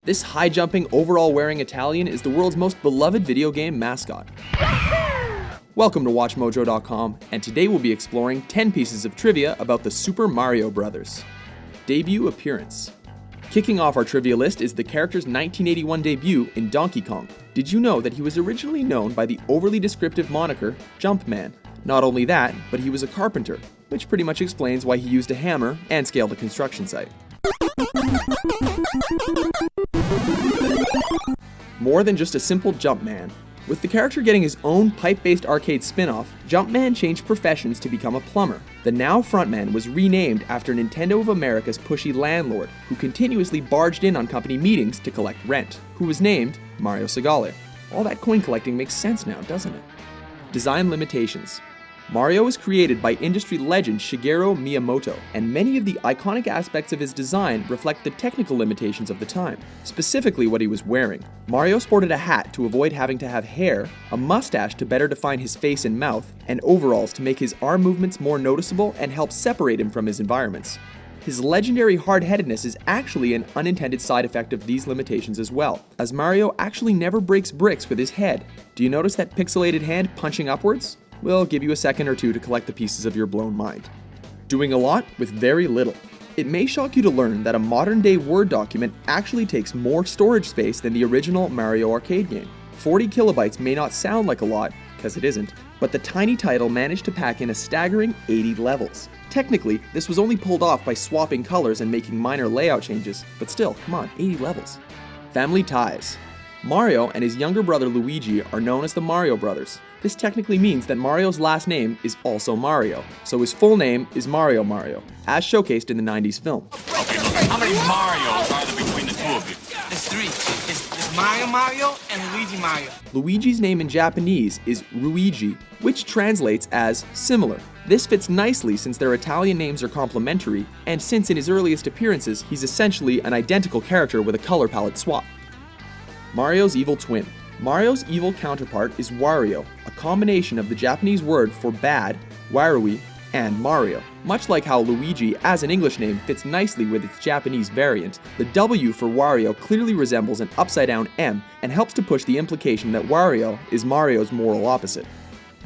This high-jumping, overall-wearing Italian is the world's most beloved video game mascot. Welcome to WatchMojo.com, and today we'll be exploring 10 pieces of trivia about the Super Mario Brothers. Debut appearance. Kicking off our trivia list is the character's 1981 debut in Donkey Kong. Did you know that he was originally known by the overly descriptive moniker Jumpman? Not only that, but he was a carpenter, which pretty much explains why he used a hammer and scaled a construction site. More than just a simple Jumpman. With the character getting his own pipe-based arcade spin-off, Jumpman changed professions to become a plumber. The now frontman was renamed after Nintendo of America's pushy landlord, who continuously barged in on company meetings to collect rent, who was named Mario Segale. All that coin collecting makes sense now, doesn't it? Design limitations. Mario was created by industry legend Shigeru Miyamoto, and many of the iconic aspects of his design reflect the technical limitations of the time, specifically what he was wearing. Mario sported a hat to avoid having to have hair, a mustache to better define his face and mouth, and overalls to make his arm movements more noticeable and help separate him from his environments. His legendary hard-headedness is actually an unintended side effect of these limitations as well, as Mario actually never breaks bricks with his head. Do you notice that pixelated hand punching upwards? We'll give you a second or two to collect the pieces of your blown mind. Doing a lot with very little. It may shock you to learn that a modern-day Word document actually takes more storage space than the original Mario arcade game. 40 kilobytes may not sound like a lot, because it isn't, but the tiny title managed to pack in a staggering 80 levels. Technically, this was only pulled off by swapping colors and making minor layout changes, but still, come on, 80 levels. Family ties. Mario and his younger brother Luigi are known as the Mario Brothers. This technically means that Mario's last name is also Mario, so his full name is Mario Mario, as showcased in the 90s film. Okay, how many Marios are there between the two of you? There's three. It's Mario and Luigi Mario. Luigi's name in Japanese is Ruigi, which translates as similar. This fits nicely since their Italian names are complementary, and since in his earliest appearances he's essentially an identical character with a color palette swap. Mario's evil twin. Mario's evil counterpart is Wario, a combination of the Japanese word for bad, warui, and Mario. Much like how Luigi, as an English name, fits nicely with its Japanese variant, the W for Wario clearly resembles an upside-down M and helps to push the implication that Wario is Mario's moral opposite.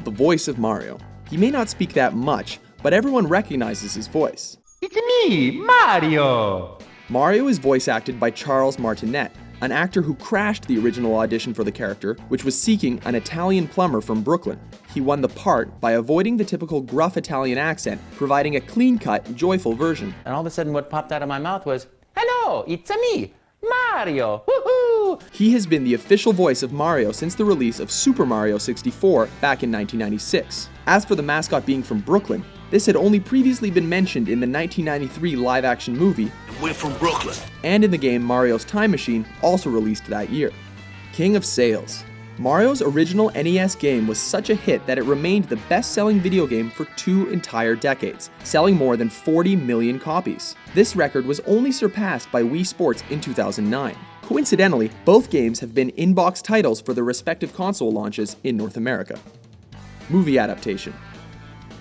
The voice of Mario. He may not speak that much, but everyone recognizes his voice. It's me, Mario! Mario is voice acted by Charles Martinet, an actor who crashed the original audition for the character, which was seeking an Italian plumber from Brooklyn. He won the part by avoiding the typical gruff Italian accent, providing a clean-cut, joyful version. And all of a sudden what popped out of my mouth was, "Hello, it's me, Mario, woohoo!" He has been the official voice of Mario since the release of Super Mario 64 back in 1996. As for the mascot being from Brooklyn, this had only previously been mentioned in the 1993 live-action movie, We're from Brooklyn. and in the game Mario's Time Machine, also released that year. King of sales. Mario's original NES game was such a hit that it remained the best-selling video game for 2 entire decades, selling more than 40 million copies. This record was only surpassed by Wii Sports in 2009. Coincidentally, both games have been in-box titles for their respective console launches in North America. Movie adaptation.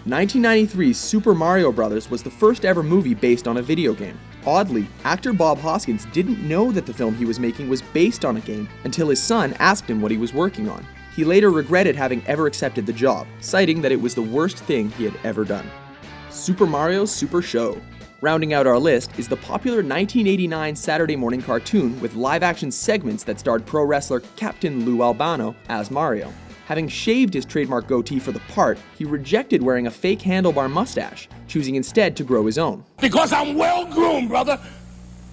1993's Super Mario Bros. Was the first ever movie based on a video game. Oddly, actor Bob Hoskins didn't know that the film he was making was based on a game until his son asked him what he was working on. He later regretted having ever accepted the job, citing that it was the worst thing he had ever done. Super Mario's Super Show. Rounding out our list is the popular 1989 Saturday morning cartoon with live-action segments that starred pro wrestler Captain Lou Albano as Mario. Having shaved his trademark goatee for the part, he rejected wearing a fake handlebar mustache, choosing instead to grow his own. Because I'm well-groomed, brother.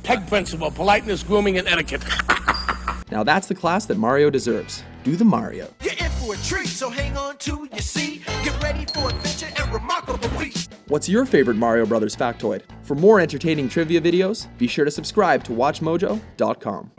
Peg principle, politeness, grooming, and etiquette. Now that's the class that Mario deserves. Do the Mario. You're in for a treat, so hang on to your seat. Get ready for adventure and remarkable feats. What's your favorite Mario Brothers factoid? For more entertaining trivia videos, be sure to subscribe to WatchMojo.com.